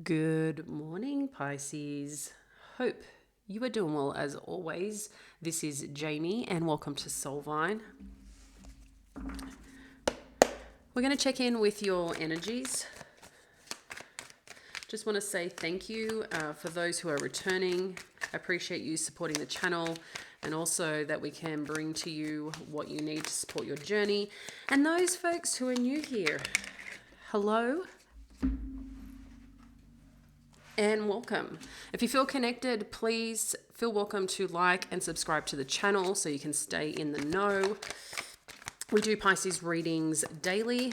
Good morning, Pisces. Hope you are doing well as always. This is Jamie, and welcome to Soulvine. We're going to check in with your energies. Just want to say thank you for those who are returning. I appreciate you supporting the channel, and also that we can bring to you what you need to support your journey. And those folks who are new here, hello. And welcome. If you feel connected, please feel welcome to like and subscribe to the channel so you can stay in the know. We do Pisces readings daily,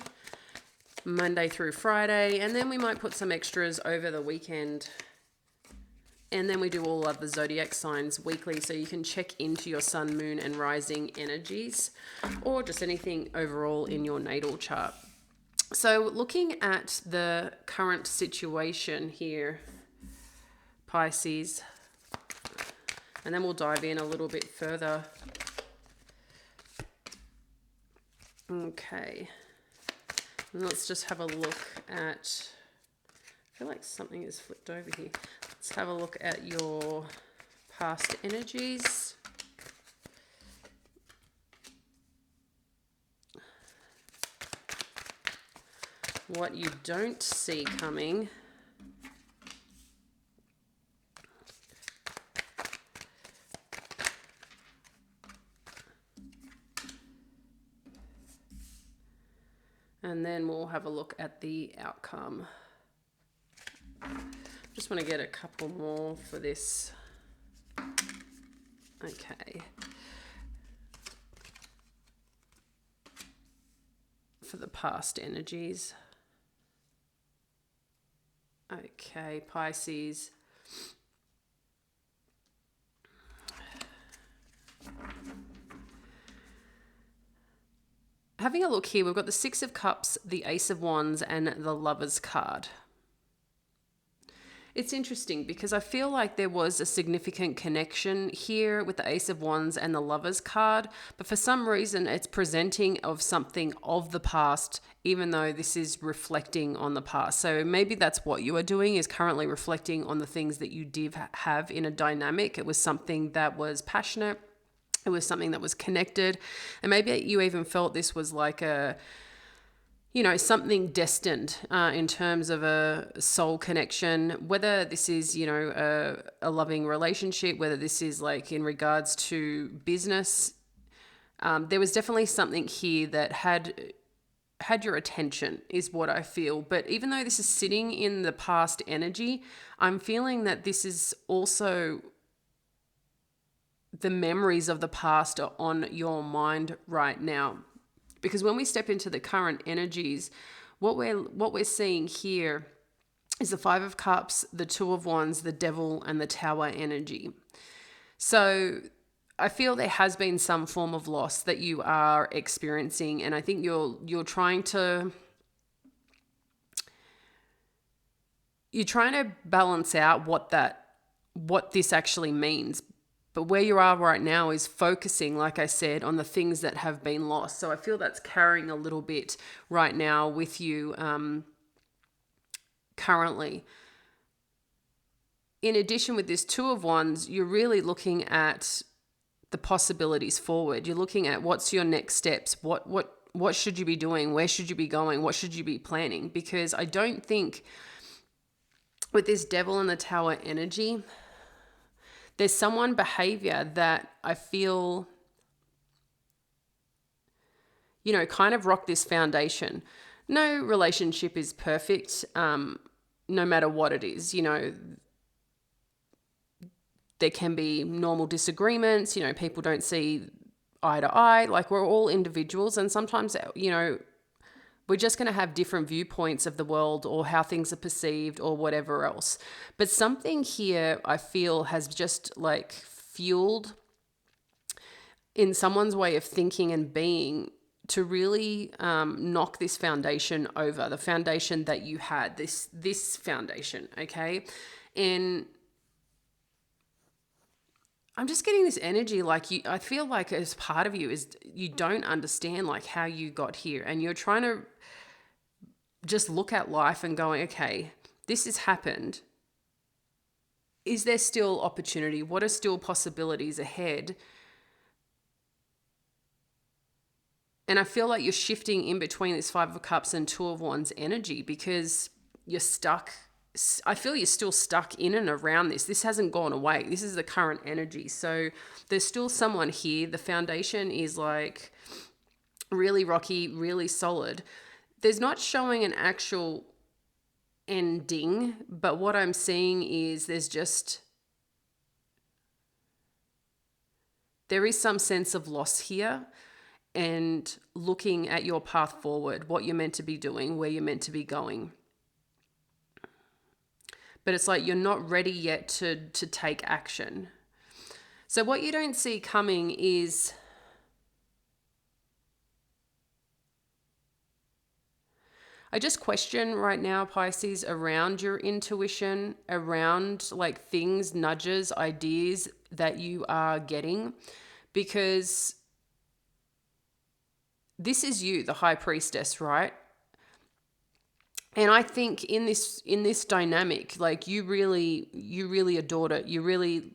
Monday through Friday, and then we might put some extras over the weekend. And then we do all of the zodiac signs weekly so you can check into your sun, moon, and rising energies, or just anything overall in your natal chart. So looking at the current situation here, Pisces, and then we'll dive in a little bit further. Okay, and let's just have a look at, I feel like something is flipped over here. Let's have a look at your past energies. What you don't see coming. And then we'll have a look at the outcome. Just want to get a couple more for this. Okay. For the past energies. Okay, Pisces. Having a look here, we've got the Six of Cups, the Ace of Wands, and the Lover's card. It's interesting because I feel like there was a significant connection here with the Ace of Wands and the Lover's card, but for some reason it's presenting of something of the past, even though this is reflecting on the past. So maybe that's what you are doing, is currently reflecting on the things that you did have in a dynamic. It was something that was passionate. It was something that was connected. And maybe you even felt this was like a, something destined in terms of a soul connection, whether this is, a loving relationship, whether this is like in regards to business. There was definitely something here that had your attention, is what I feel. But even though this is sitting in the past energy, I'm feeling that this is also the memories of the past are on your mind right now. Because when we step into the current energies, what we're seeing here is the Five of Cups, the Two of Wands, the Devil, and the Tower energy. So I feel there has been some form of loss that you are experiencing, and I think you're trying to balance out what this actually means. But where you are right now is focusing, like I said, on the things that have been lost. So I feel that's carrying a little bit right now with you currently. In addition, with this Two of Wands, you're really looking at the possibilities forward. You're looking at what's your next steps. What should you be doing? Where should you be going? What should you be planning? Because I don't think with this Devil and the Tower energy, there's someone behavior that I feel, kind of rock this foundation. No relationship is perfect, no matter what it is. There can be normal disagreements. People don't see eye to eye. Like, we're all individuals, and sometimes, we're just going to have different viewpoints of the world or how things are perceived or whatever else. But something here I feel has just like fueled in someone's way of thinking and being to really knock this foundation over, the foundation that you had, this foundation, okay? And I'm just getting this energy like I feel like as part of you is you don't understand like how you got here, and you're trying to just look at life and going, okay, this has happened. Is there still opportunity? What are still possibilities ahead? And I feel like you're shifting in between this Five of Cups and Two of Wands energy because you're stuck. I feel you're still stuck in and around this. This hasn't gone away. This is the current energy. So there's still someone here. The foundation is like really rocky, really solid. There's not showing an actual ending, but what I'm seeing is there is some sense of loss here, and looking at your path forward, what you're meant to be doing, where you're meant to be going. But it's like you're not ready yet to take action. So what you don't see coming is I just question right now, Pisces, around your intuition, around like things, nudges, ideas that you are getting, because this is you, the High Priestess, right? And I think in this dynamic, like you really adored it. You really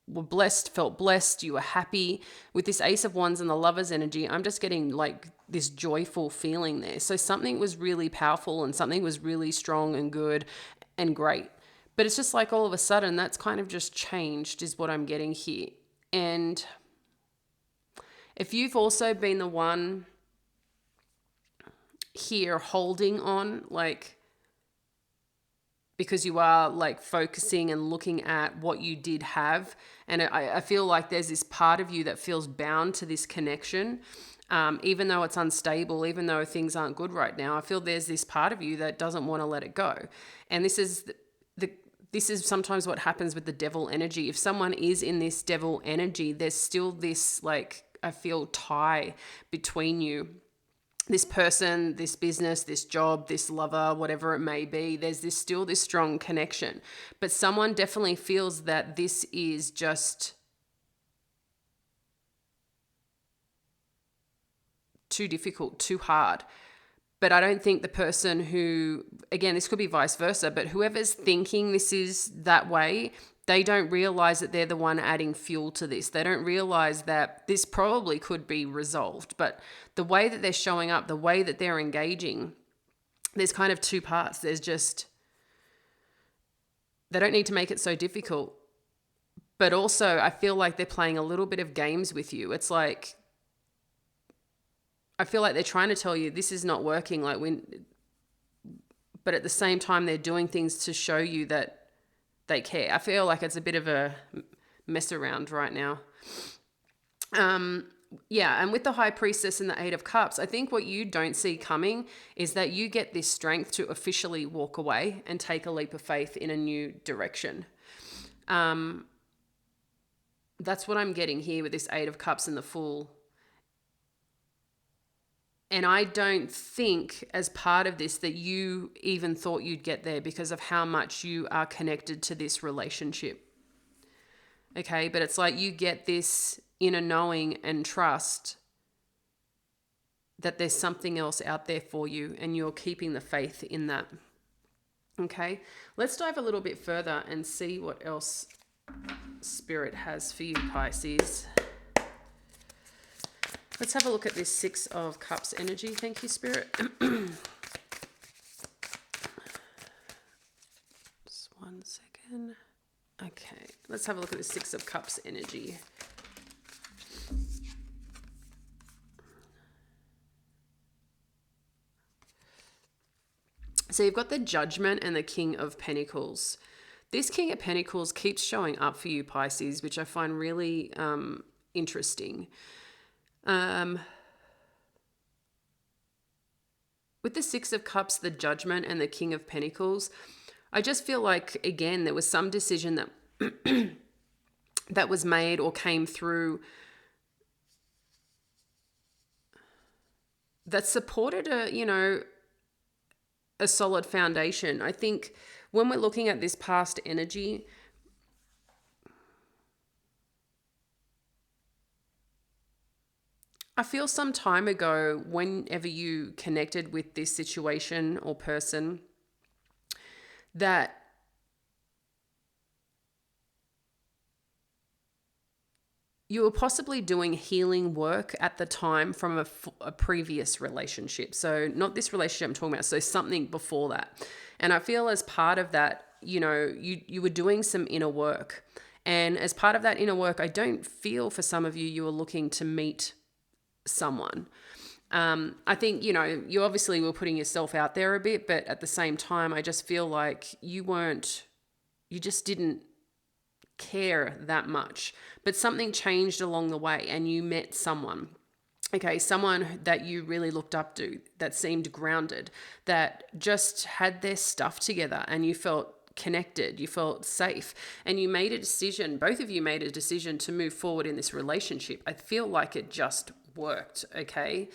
were blessed, felt blessed, you were happy. With this Ace of Wands and the Lover's energy, I'm just getting like this joyful feeling there. So something was really powerful and something was really strong and good and great. But it's just like all of a sudden that's kind of just changed is what I'm getting here. And if you've also been the one here holding on, like, because you are like focusing and looking at what you did have. And I feel like there's this part of you that feels bound to this connection. Even though it's unstable, even though things aren't good right now, I feel there's this part of you that doesn't want to let it go. And this is sometimes what happens with the devil energy. If someone is in this devil energy, there's still this, like, I feel tie between you. This person, this business, this job, this lover, whatever it may be, there's still this strong connection. But someone definitely feels that this is just too difficult, too hard. But I don't think the person who, again, this could be vice versa, but whoever's thinking this is that way, they don't realize that they're the one adding fuel to this. They don't realize that this probably could be resolved. But the way that they're showing up, the way that they're engaging, there's kind of two parts. There's just, they don't need to make it so difficult. But also, I feel like they're playing a little bit of games with you. It's like, I feel like they're trying to tell you this is not working. But at the same time, they're doing things to show you that they care. I feel like it's a bit of a mess around right now. Yeah, and with the High Priestess and the Eight of Cups, I think what you don't see coming is that you get this strength to officially walk away and take a leap of faith in a new direction. That's what I'm getting here with this Eight of Cups and the Fool. And I don't think as part of this that you even thought you'd get there because of how much you are connected to this relationship. Okay, but it's like you get this inner knowing and trust that there's something else out there for you and you're keeping the faith in that. Okay, let's dive a little bit further and see what else Spirit has for you, Pisces. Let's have a look at this Six of Cups energy. Thank you, Spirit. Just 1 second. Okay, let's have a look at the Six of Cups energy. So you've got the Judgment and the King of Pentacles. This King of Pentacles keeps showing up for you, Pisces, which I find really interesting. With the Six of Cups, the Judgment, and the King of Pentacles, I just feel like, again, there was some decision that that was made or came through that supported a solid foundation. I think when we're looking at this past energy, I feel some time ago, whenever you connected with this situation or person, that you were possibly doing healing work at the time from a previous relationship. So not this relationship I'm talking about, so something before that. And I feel as part of that, you were doing some inner work. And as part of that inner work, I don't feel for some of you, you were looking to meet someone. I think, you obviously were putting yourself out there a bit, but at the same time, I just feel like you just didn't care that much. But something changed along the way and you met someone. Okay, someone that you really looked up to, that seemed grounded, that just had their stuff together and you felt connected, you felt safe, and you made a decision, both of you made a decision to move forward in this relationship. I feel like it just worked, okay,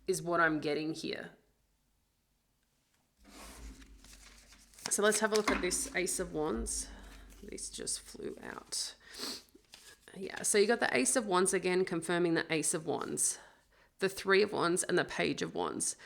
is what I'm getting here. So let's have a look at this Ace of Wands. This just flew out. Yeah, so you got the Ace of Wands again, confirming the Ace of Wands, the Three of Wands, and the Page of Wands.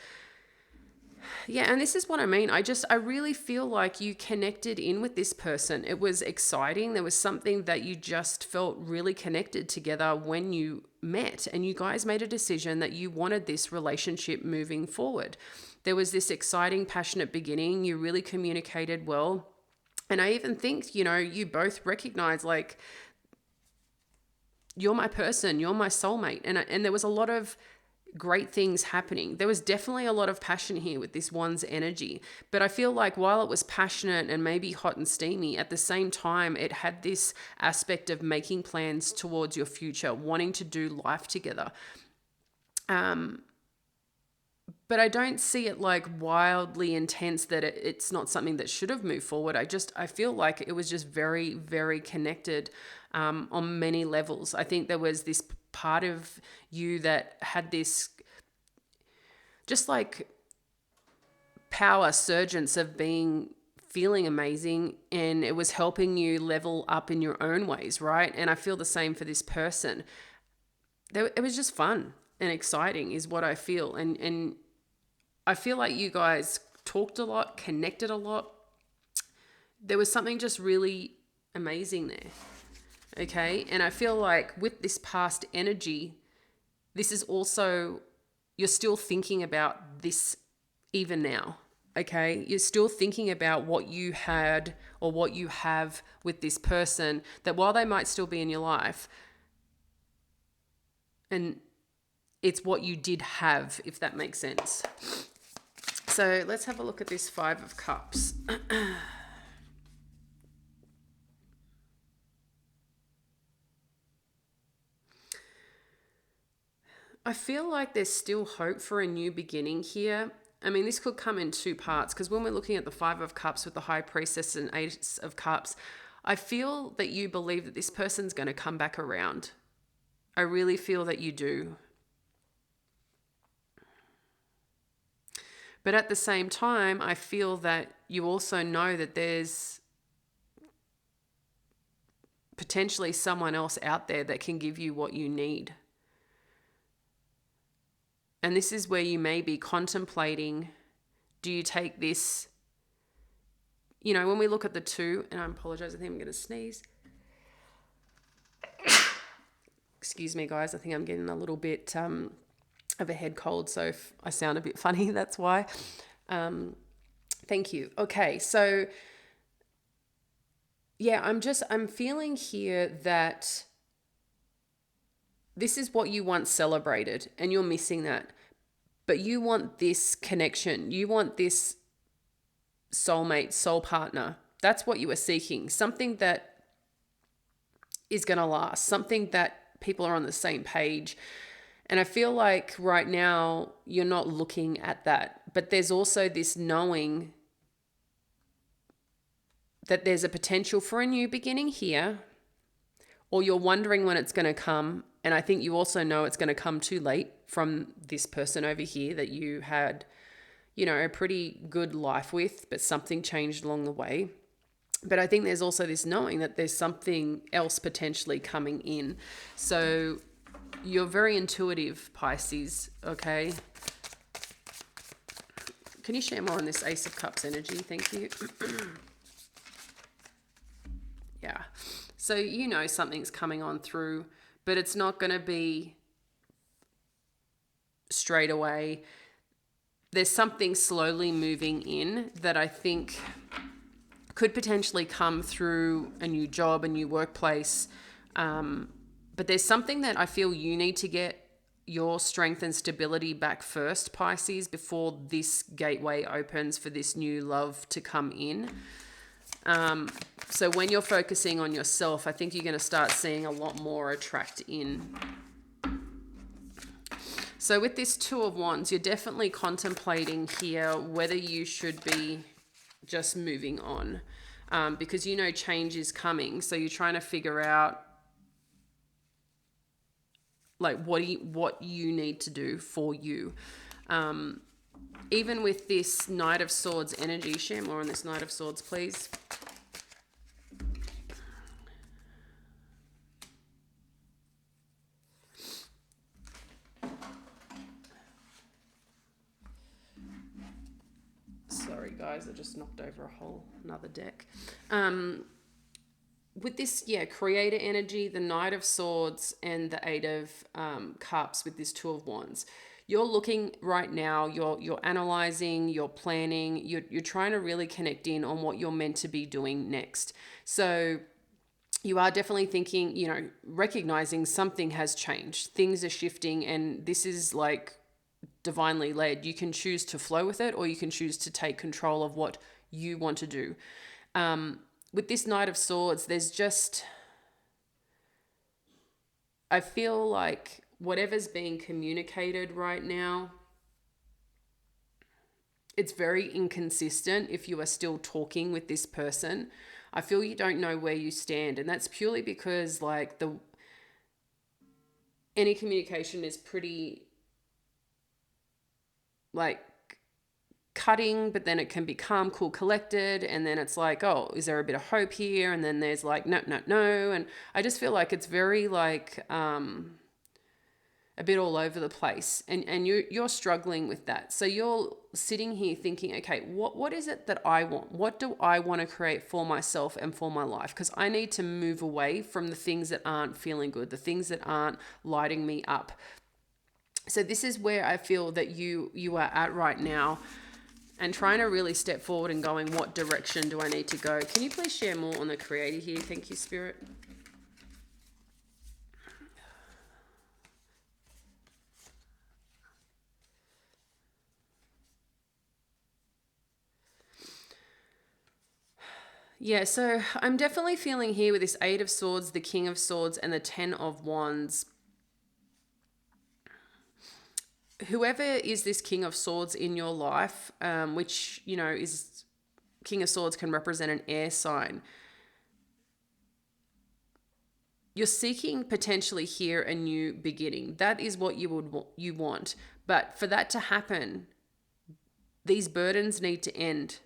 Yeah, and this is what I mean. I really feel like you connected in with this person. It was exciting. There was something that you just felt really connected together when you met, and you guys made a decision that you wanted this relationship moving forward. There was this exciting, passionate beginning. You really communicated well. And I even think, you both recognize, like, you're my person, you're my soulmate. And there was a lot of great things happening. There was definitely a lot of passion here with this one's energy. But I feel like while it was passionate and maybe hot and steamy, at the same time, it had this aspect of making plans towards your future, wanting to do life together. But I don't see it like wildly intense that it's not something that should have moved forward. I feel like it was just very, very connected on many levels. I think there was this part of you that had this just like power surgence of feeling amazing, and it was helping you level up in your own ways, right? And I feel the same for this person. It was just fun and exciting is what I feel. And I feel like you guys talked a lot, connected a lot. There was something just really amazing there. Okay. And I feel like with this past energy, this is also, you're still thinking about this even now. Okay. You're still thinking about what you had or what you have with this person, that while they might still be in your life, and it's what you did have, if that makes sense. So let's have a look at this Five of Cups. I feel like there's still hope for a new beginning here. I mean, this could come in two parts, because when we're looking at the Five of Cups with the High Priestess and Ace of Cups, I feel that you believe that this person's going to come back around. I really feel that you do. But at the same time, I feel that you also know that there's potentially someone else out there that can give you what you need. And this is where you may be contemplating, do you take this, when we look at the two, and I apologize, I think I'm going to sneeze. Excuse me, guys. I think I'm getting a little bit of a head cold, so if I sound a bit funny, that's why. Thank you. Okay, so yeah, I'm feeling here that this is what you once celebrated and you're missing that. But you want this connection. You want this soulmate, soul partner. That's what you are seeking. Something that is going to last. Something that people are on the same page. And I feel like right now you're not looking at that. But there's also this knowing that there's a potential for a new beginning here, or you're wondering when it's going to come. And I think you also know it's going to come too late from this person over here that you had, a pretty good life with, but something changed along the way. But I think there's also this knowing that there's something else potentially coming in. So you're very intuitive, Pisces, okay? Can you share more on this Ace of Cups energy? Thank you. Yeah. So you know something's coming on through, but it's not going to be straight away. There's something slowly moving in that I think could potentially come through a new job, a new workplace. But there's something that I feel you need to get your strength and stability back first, Pisces, before this gateway opens for this new love to come in. So when you're focusing on yourself, I think you're going to start seeing a lot more attract in. So with this Two of Wands, you're definitely contemplating here whether you should be just moving on, because you know change is coming. So you're trying to figure out like what you need to do for you. Even with this Knight of Swords energy, share more on this Knight of Swords, please. Sorry guys, I just knocked over another deck. With this, creator energy, the Knight of Swords and the Eight of Cups with this Two of Wands. You're looking right now, you're analyzing, you're planning, you're trying to really connect in on what you're meant to be doing next. So you are definitely thinking, recognizing something has changed. Things are shifting, and this is like divinely led. You can choose to flow with it, or you can choose to take control of what you want to do. With this Knight of Swords, there's just, I feel like whatever's being communicated right now, it's very inconsistent if you are still talking with this person. I feel you don't know where you stand, and that's purely because like any communication is pretty like cutting, but then it can be calm, cool, collected, and then it's like, oh, is there a bit of hope here? And then there's like no, and I just feel like it's very like a bit all over the place, and you're struggling with that. So you're sitting here thinking, okay, what is it that I want? What do I want to create for myself and for my life? Because I need to move away from the things that aren't feeling good, the things that aren't lighting me up. So this is where I feel that you are at right now, and trying to really step forward and going, what direction do I need to go? Can you please share more on the creator here? Thank you, Spirit. Yeah, so I'm definitely feeling here with this Eight of Swords, the King of Swords, and the Ten of Wands. Whoever is this King of Swords in your life, which, is King of Swords can represent an air sign. You're seeking potentially here a new beginning. That is what you want. But for that to happen, these burdens need to end.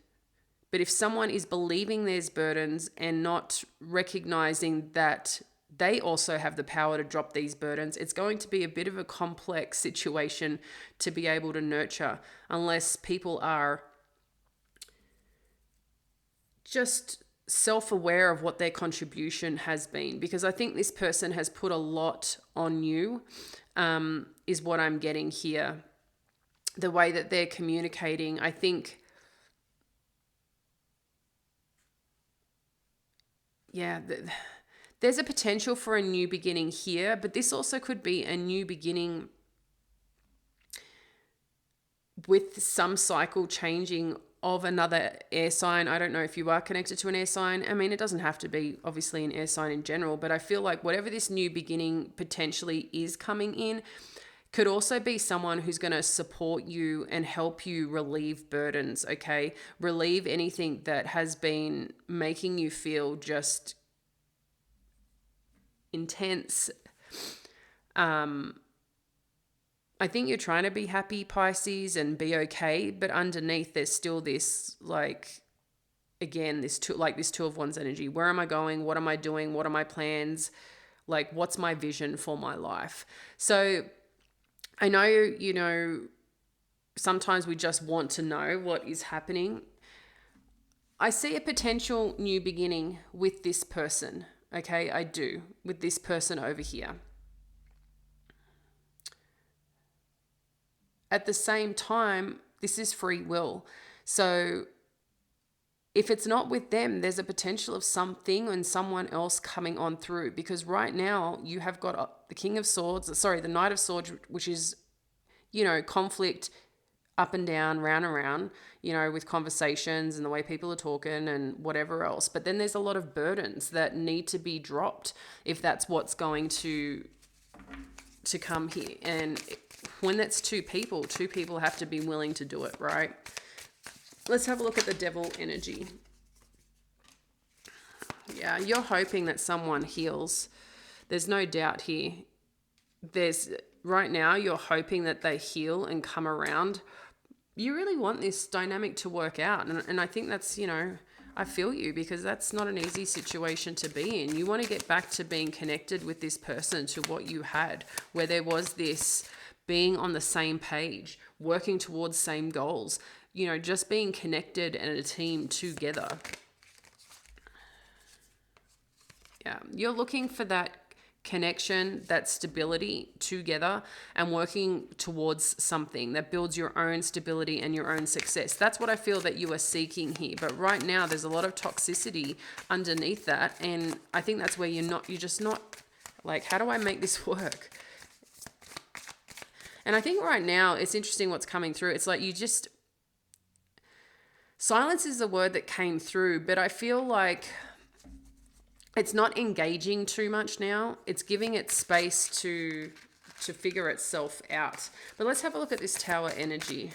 But if someone is believing there's burdens and not recognizing that they also have the power to drop these burdens, it's going to be a bit of a complex situation to be able to nurture, unless people are just self-aware of what their contribution has been. Because I think this person has put a lot on you, is what I'm getting here. The way that they're communicating, I think, there's a potential for a new beginning here, but this also could be a new beginning with some cycle changing of another air sign. I don't know if you are connected to an air sign. I mean, it doesn't have to be obviously an air sign in general, but I feel like whatever this new beginning potentially is coming in could also be someone who's going to support you and help you relieve burdens, okay? Relieve anything that has been making you feel just intense. I think you're trying to be happy, Pisces, and be okay, but underneath there's still this, like, again, this Two of Wands energy. Where am I going? What am I doing? What are my plans? Like, what's my vision for my life? So I know, sometimes we just want to know what is happening. I see a potential new beginning with this person. Okay, I do, with this person over here. At the same time, this is free will. So if it's not with them, there's a potential of something and someone else coming on through, because right now you have got the King of Swords, sorry, the Knight of Swords, which is, conflict up and down, round and round, with conversations and the way people are talking and whatever else. But then there's a lot of burdens that need to be dropped if that's what's going to come here. And when that's two people have to be willing to do it, right? Let's have a look at the Devil energy. Yeah, you're hoping that someone heals. There's no doubt here. Right now, you're hoping that they heal and come around. You really want this dynamic to work out. And I think that's, I feel you, because that's not an easy situation to be in. You want to get back to being connected with this person, to what you had, where there was this being on the same page, working towards same goals, just being connected and a team together. Yeah, you're looking for that connection, that stability together, and working towards something that builds your own stability and your own success. That's what I feel that you are seeking here. But right now there's a lot of toxicity underneath that, and I think that's where you're just not like, how do I make this work? And I think right now it's interesting what's coming through. It's like silence is the word that came through, but I feel like it's not engaging too much now. It's giving it space to figure itself out. But let's have a look at this Tower energy.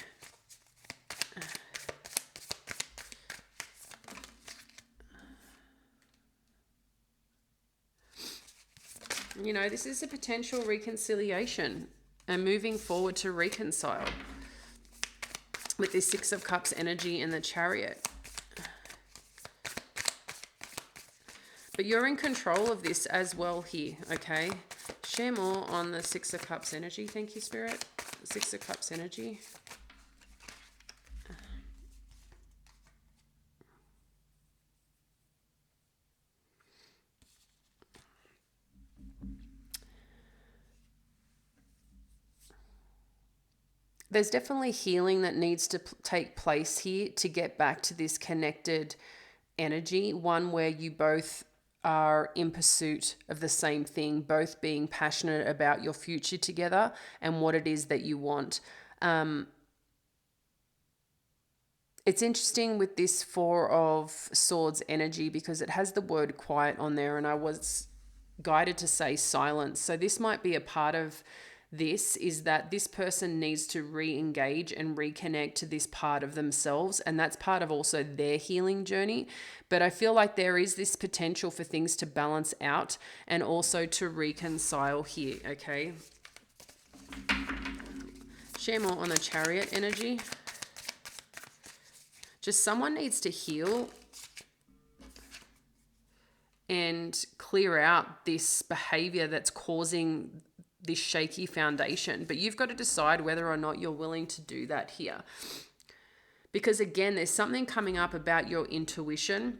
This is a potential reconciliation and moving forward to reconcile with this Six of Cups energy and the Chariot. But you're in control of this as well here, okay? Share more on the Six of Cups energy. Thank you, Spirit. The Six of Cups energy. There's definitely healing that needs to take place here to get back to this connected energy, one where you both are in pursuit of the same thing, both being passionate about your future together and what it is that you want. It's interesting with this Four of Swords energy because it has the word quiet on there, and I was guided to say silence. So this might be a part of this, is that this person needs to re-engage and reconnect to this part of themselves, and that's part of also their healing journey. But I feel like there is this potential for things to balance out and also to reconcile here, okay? Share more on the Chariot energy. Just someone needs to heal and clear out this behavior that's causing this shaky foundation. But you've got to decide whether or not you're willing to do that here. Because again, there's something coming up about your intuition.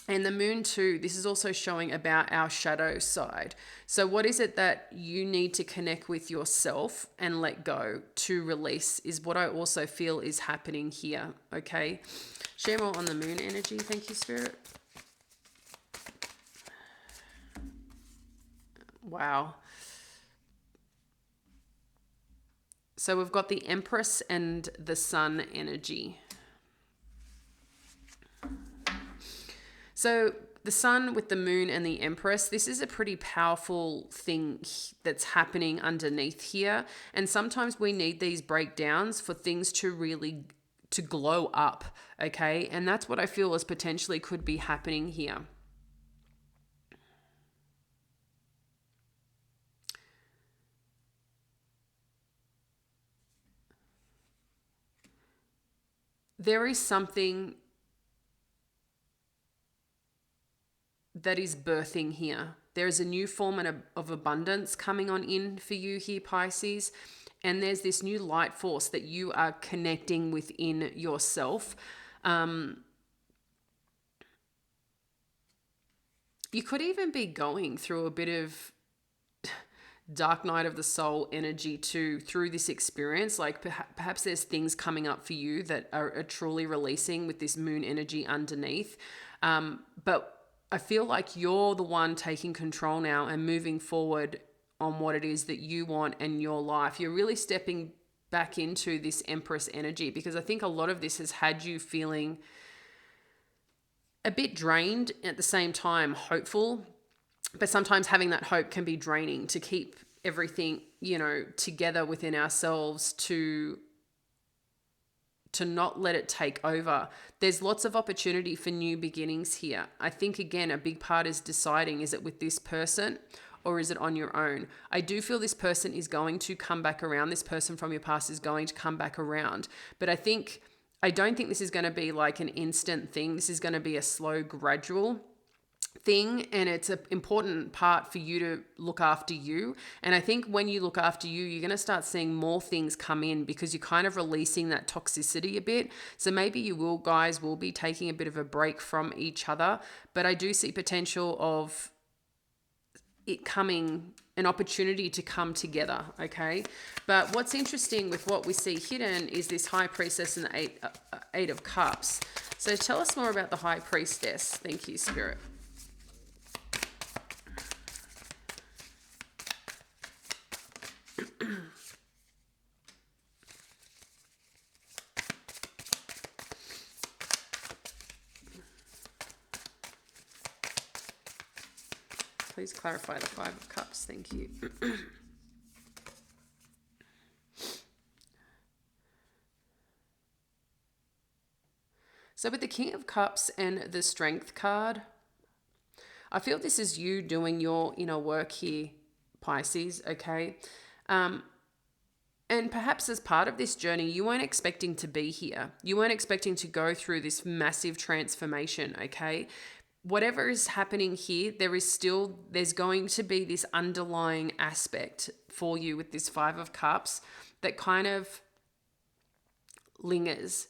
And the Moon too, this is also showing about our shadow side. So what is it that you need to connect with yourself and let go to release is what I also feel is happening here, okay? Share more on the Moon energy. Thank you, Spirit. Wow. So we've got the Empress and the Sun energy. So the Sun with the Moon and the Empress, this is a pretty powerful thing that's happening underneath here. And sometimes we need these breakdowns for things to really to glow up, okay? And that's what I feel is potentially could be happening here. There is something that is birthing here, There is a new form of abundance coming on in for you here, Pisces. And there's this new light force that you are connecting within yourself. You could even be going through a bit of dark night of the soul energy too through this experience. Like perhaps there's things coming up for you that are truly releasing with this moon energy underneath. But I feel like you're the one taking control now and moving forward on what it is that you want in your life. You're really stepping back into this Empress energy, because I think a lot of this has had you feeling a bit drained, at the same time hopeful. But sometimes having that hope can be draining to keep everything, together within ourselves, to not let it take over. There's lots of opportunity for new beginnings here. I think, again, a big part is deciding, is it with this person or is it on your own? I do feel this person is going to come back around. This person from your past is going to come back around. But I don't think this is going to be like an instant thing. This is going to be a slow, gradual thing, and it's an important part for you to look after you. And I think when you look after you, you're going to start seeing more things come in, because you're kind of releasing that toxicity a bit. So maybe you guys will be taking a bit of a break from each other, but I do see potential of it coming, an opportunity to come together, okay? But what's interesting with what we see hidden is this High Priestess and the Eight of Cups. So tell us more about the High Priestess. Thank you, Spirit. Please clarify the Five of Cups. Thank you. So with the King of Cups and the Strength card, I feel this is you doing your inner work here, Pisces, okay? And perhaps as part of this journey, you weren't expecting to be here. You weren't expecting to go through this massive transformation, okay? Whatever is happening here, there's going to be this underlying aspect for you with this Five of Cups that kind of lingers.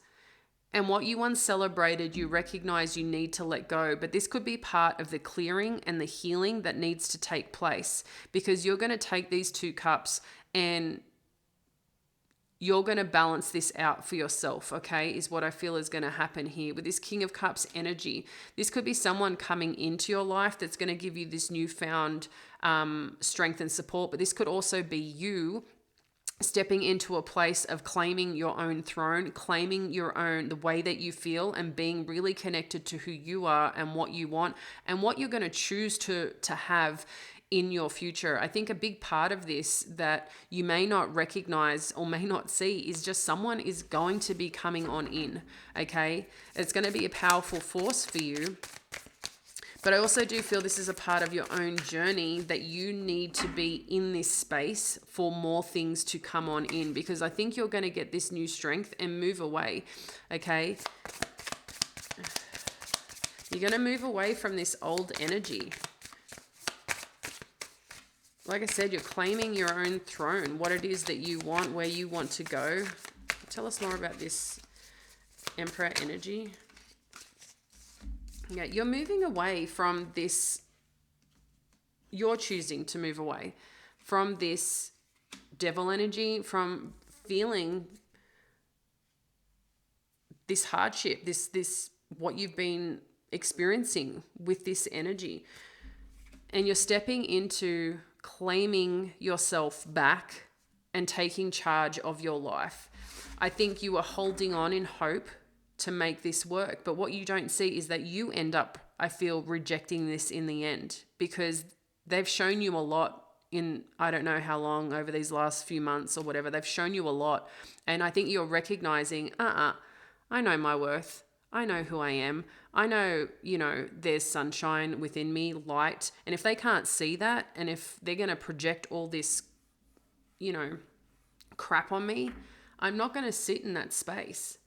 And what you once celebrated, you recognize you need to let go. But this could be part of the clearing and the healing that needs to take place, because you're going to take these two cups and you're going to balance this out for yourself, okay, is what I feel is going to happen here. With this King of Cups energy, this could be someone coming into your life that's going to give you this newfound strength and support. But this could also be you stepping into a place of claiming your own throne, claiming the way that you feel, and being really connected to who you are and what you want and what you're going to choose to have in your future. I think a big part of this that you may not recognize or may not see is just someone is going to be coming on in, okay? It's going to be a powerful force for you. But I also do feel this is a part of your own journey, that you need to be in this space for more things to come on in, because I think you're going to get this new strength and move away, okay? You're going to move away from this old energy. Like I said, you're claiming your own throne, what it is that you want, where you want to go. Tell us more about this Emperor energy. Yeah, you're moving away from this. You're choosing to move away from this Devil energy, from feeling this hardship, this what you've been experiencing with this energy. And you're stepping into claiming yourself back and taking charge of your life. I think you are holding on in hope to make this work. But what you don't see is that you end up, I feel, rejecting this in the end, because they've shown you a lot in, I don't know how long, over these last few months or whatever. They've shown you a lot. And I think you're recognizing, I know my worth. I know who I am. I know, there's sunshine within me, light. And if they can't see that, and if they're going to project all this, crap on me, I'm not going to sit in that space.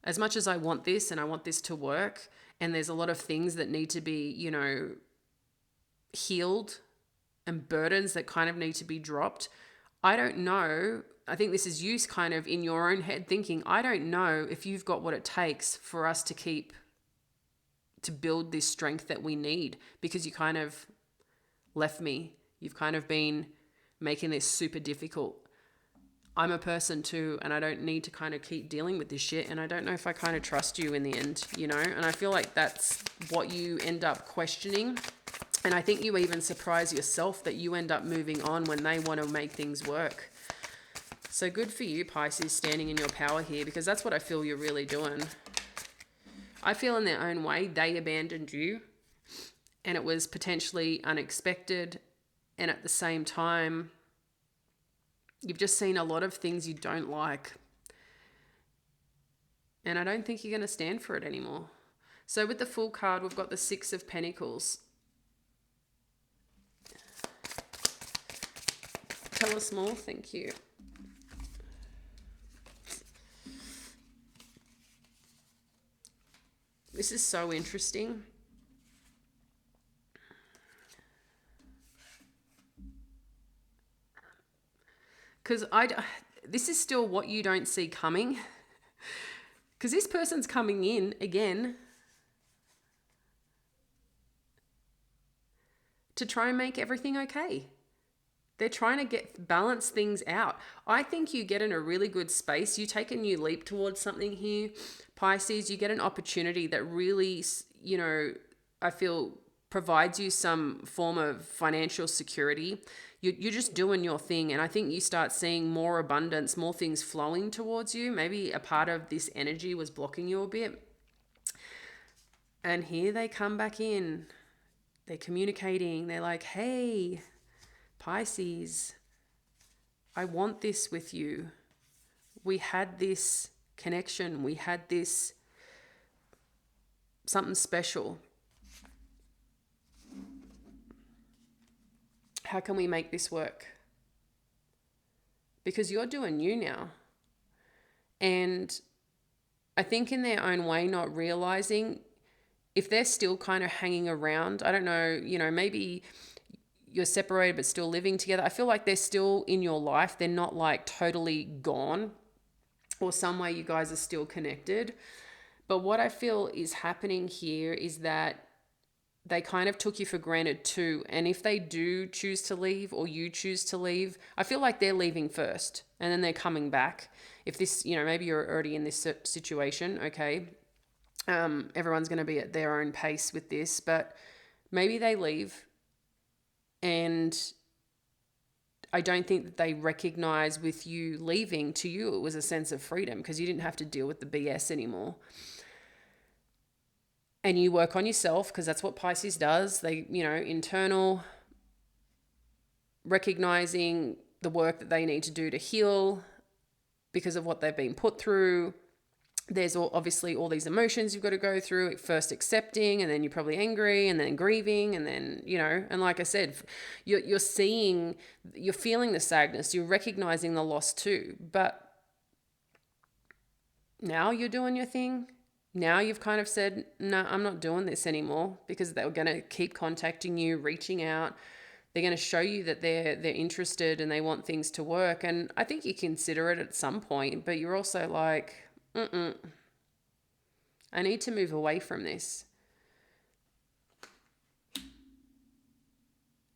As much as I want this and I want this to work, and there's a lot of things that need to be, healed and burdens that kind of need to be dropped. I don't know. I think this is you kind of in your own head thinking, I don't know if you've got what it takes for us to build this strength that we need, because you kind of left me. You've kind of been making this super difficult. I'm a person too, and I don't need to kind of keep dealing with this shit. And I don't know if I kind of trust you in the end, you know? And I feel like that's what you end up questioning. And I think you even surprise yourself that you end up moving on when they want to make things work. So good for you, Pisces, standing in your power here, because that's what I feel you're really doing. I feel in their own way, they abandoned you, and it was potentially unexpected. And at the same time, you've just seen a lot of things you don't like. And I don't think you're going to stand for it anymore. So with the Fool card, we've got the Six of Pentacles. Tell us more, thank you. This is so interesting. Because this is still what you don't see coming. Because this person's coming in again to try and make everything okay. They're trying to balance things out. I think you get in a really good space. You take a new leap towards something here, Pisces. You get an opportunity that really, you know, I feel provides you some form of financial security. You're just doing your thing. And I think you start seeing more abundance, more things flowing towards you. Maybe a part of this energy was blocking you a bit. And here they come back in. They're communicating. They're like, hey, Pisces, I want this with you. We had this connection. We had this something special. How can we make this work? Because you're doing you now. And I think in their own way, not realizing if they're still kind of hanging around, I don't know, you know, maybe you're separated but still living together. I feel like they're still in your life. They're not like totally gone, or some way you guys are still connected. But what I feel is happening here is that they kind of took you for granted too. And if they do choose to leave, or you choose to leave, I feel like they're leaving first and then they're coming back. If this, you know, maybe you're already in this situation, okay. Everyone's going to be at their own pace with this, but maybe they leave. And I don't think that they recognize with you leaving, to you, it was a sense of freedom because you didn't have to deal with the BS anymore. And you work on yourself because that's what Pisces does. They, you know, internal, recognizing the work that they need to do to heal because of what they've been put through. There's obviously all these emotions you've got to go through, first accepting, and then you're probably angry, and then grieving, and then, you know, and like I said, you're seeing, you're feeling the sadness, you're recognizing the loss too, but now you're doing your thing. Now you've kind of said, no, I'm not doing this anymore, because they were going to keep contacting you, reaching out. They're going to show you that they're interested and they want things to work. And I think you consider it at some point, but you're also like, I need to move away from this.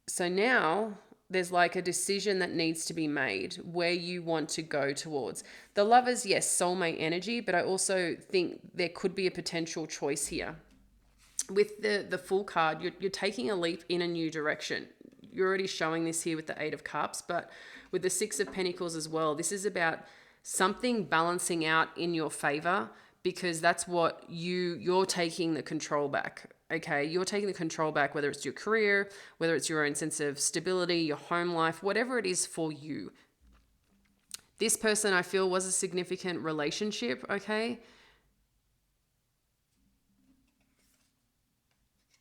So now there's like a decision that needs to be made where you want to go towards. The Lovers, yes, soulmate energy, but I also think there could be a potential choice here. With the Fool card, you're taking a leap in a new direction. You're already showing this here with the Eight of Cups, but with the Six of Pentacles as well, this is about something balancing out in your favor, because that's what you're taking the control back. Okay, you're taking the control back, whether it's your career, whether it's your own sense of stability, your home life, whatever it is for you. This person, I feel, was a significant relationship, okay?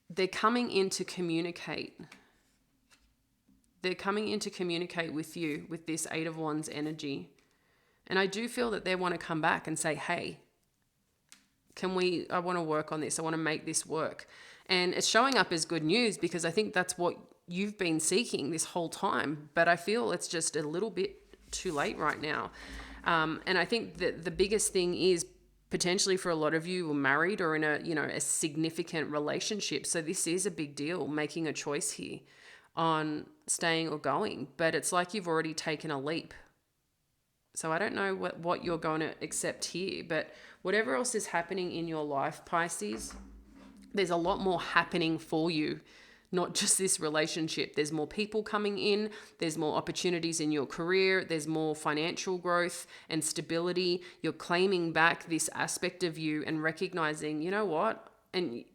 They're coming in to communicate. They're coming in to communicate with you with this Eight of Wands energy. And I do feel that they want to come back and say, hey, I want to work on this. I want to make this work. And it's showing up as good news because I think that's what you've been seeking this whole time. But I feel it's just a little bit too late right now. And I think that the biggest thing is potentially for a lot of you are married or in a significant relationship. So this is a big deal, making a choice here on staying or going. But it's like you've already taken a leap. So I don't know what you're going to accept here, but whatever else is happening in your life, Pisces, there's a lot more happening for you, not just this relationship. There's more people coming in. There's more opportunities in your career. There's more financial growth and stability. You're claiming back this aspect of you and recognizing, you know what? And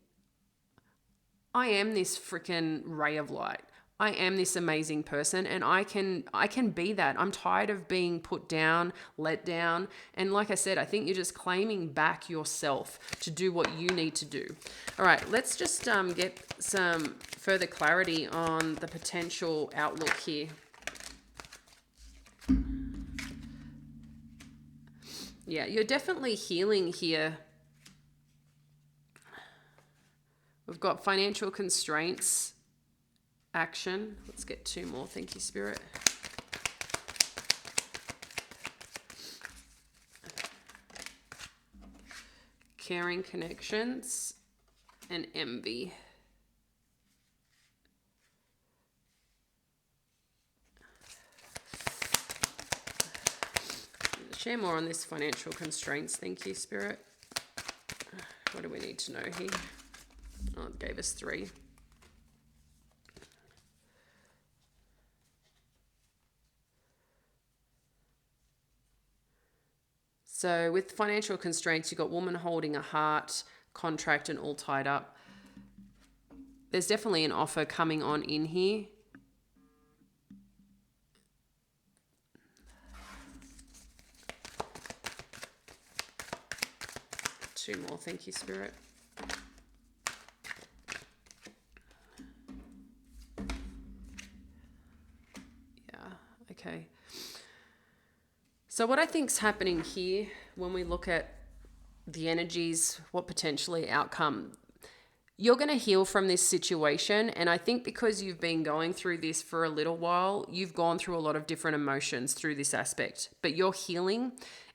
I am this freaking ray of light. I am this amazing person and I can be that. I'm tired of being put down, let down. And like I said, I think you're just claiming back yourself to do what you need to do. All right, let's just get some further clarity on the potential outlook here. Yeah, you're definitely healing here. We've got financial constraints. Action. Let's get two more. Thank you, Spirit. Caring connections and envy. Share more on this financial constraints. Thank you, Spirit. What do we need to know here? Oh, it gave us 3. So with financial constraints, you've got woman holding a heart, contract, and all tied up. There's definitely an offer coming on in here. Two more. Thank you, Spirit. Yeah, okay. So what I think's happening here when we look at the energies, what potentially outcome, you're going to heal from this situation. And I think because you've been going through this for a little while, you've gone through a lot of different emotions through this aspect, but you're healing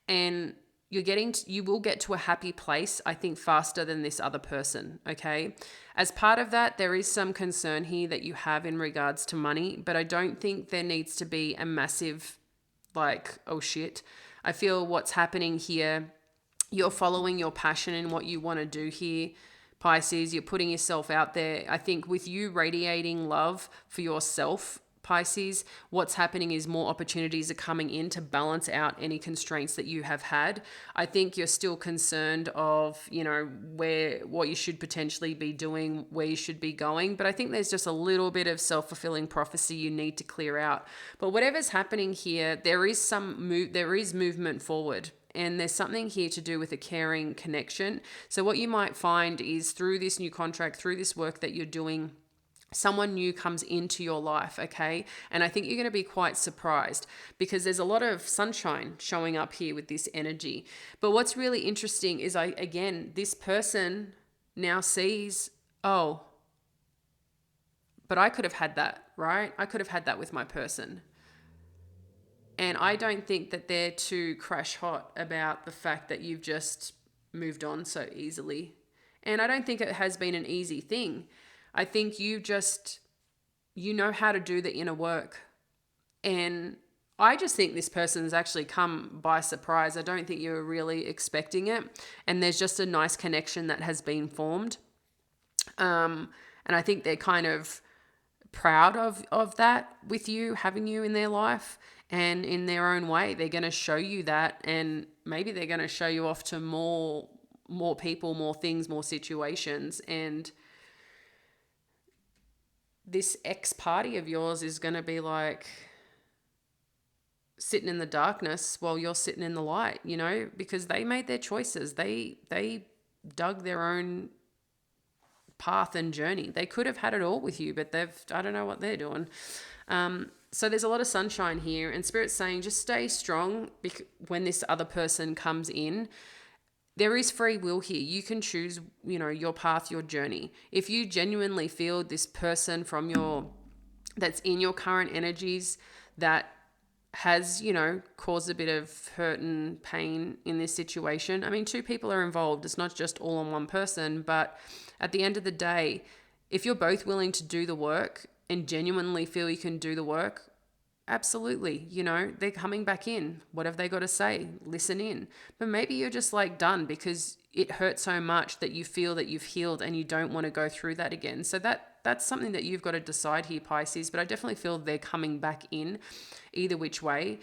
and you will get to a happy place, I think, faster than this other person. Okay. As part of that, there is some concern here that you have in regards to money, but I don't think there needs to be a massive oh shit. I feel what's happening here, you're following your passion and what you want to do here, Pisces. You're putting yourself out there. I think with you radiating love for yourself, Pisces, what's happening is more opportunities are coming in to balance out any constraints that you have had. I think you're still concerned of, what you should potentially be doing, where you should be going. But I think there's just a little bit of self-fulfilling prophecy you need to clear out. But whatever's happening here, there is movement forward. And there's something here to do with a caring connection. So what you might find is through this new contract, through this work that you're doing, someone new comes into your life, okay? And I think you're going to be quite surprised because there's a lot of sunshine showing up here with this energy. But what's really interesting is this person now sees, oh, but I could have had that, right? I could have had that with my person. And I don't think that they're too crash hot about the fact that you've just moved on so easily. And I don't think it has been an easy thing. I think you know how to do the inner work. And I just think this person's actually come by surprise. I don't think you were really expecting it. And there's just a nice connection that has been formed. And I think they're kind of proud of that with you, having you in their life. And in their own way, they're going to show you that. And maybe they're going to show you off to more people, more things, more situations. And this ex-party of yours is going to be sitting in the darkness while you're sitting in the light, because they made their choices. They dug their own path and journey. They could have had it all with you, but I don't know what they're doing. So there's a lot of sunshine here, and Spirit's saying just stay strong when this other person comes in. there is free will here. You can choose, your path, your journey. If you genuinely feel this person that's in your current energies that has, caused a bit of hurt and pain in this situation. I mean, two people are involved. It's not just all on one person, but at the end of the day, if you're both willing to do the work and genuinely feel you can do the work, absolutely, they're coming back in. What have they got to say? Listen in. But maybe you're just like done because it hurt so much that you feel that you've healed and you don't want to go through that again. So that's something that you've got to decide here, Pisces. But I definitely feel they're coming back in either which way.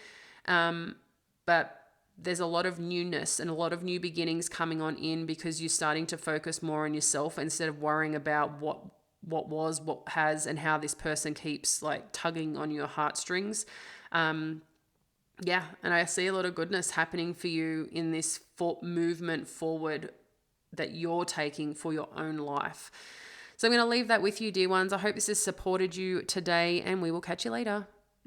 But there's a lot of newness and a lot of new beginnings coming on in because you're starting to focus more on yourself instead of worrying about what was, what has, and how this person keeps like tugging on your heartstrings. Yeah, and I see a lot of goodness happening for you in this movement forward that you're taking for your own life. So I'm going to leave that with you, dear ones. I hope this has supported you today, and we will catch you later.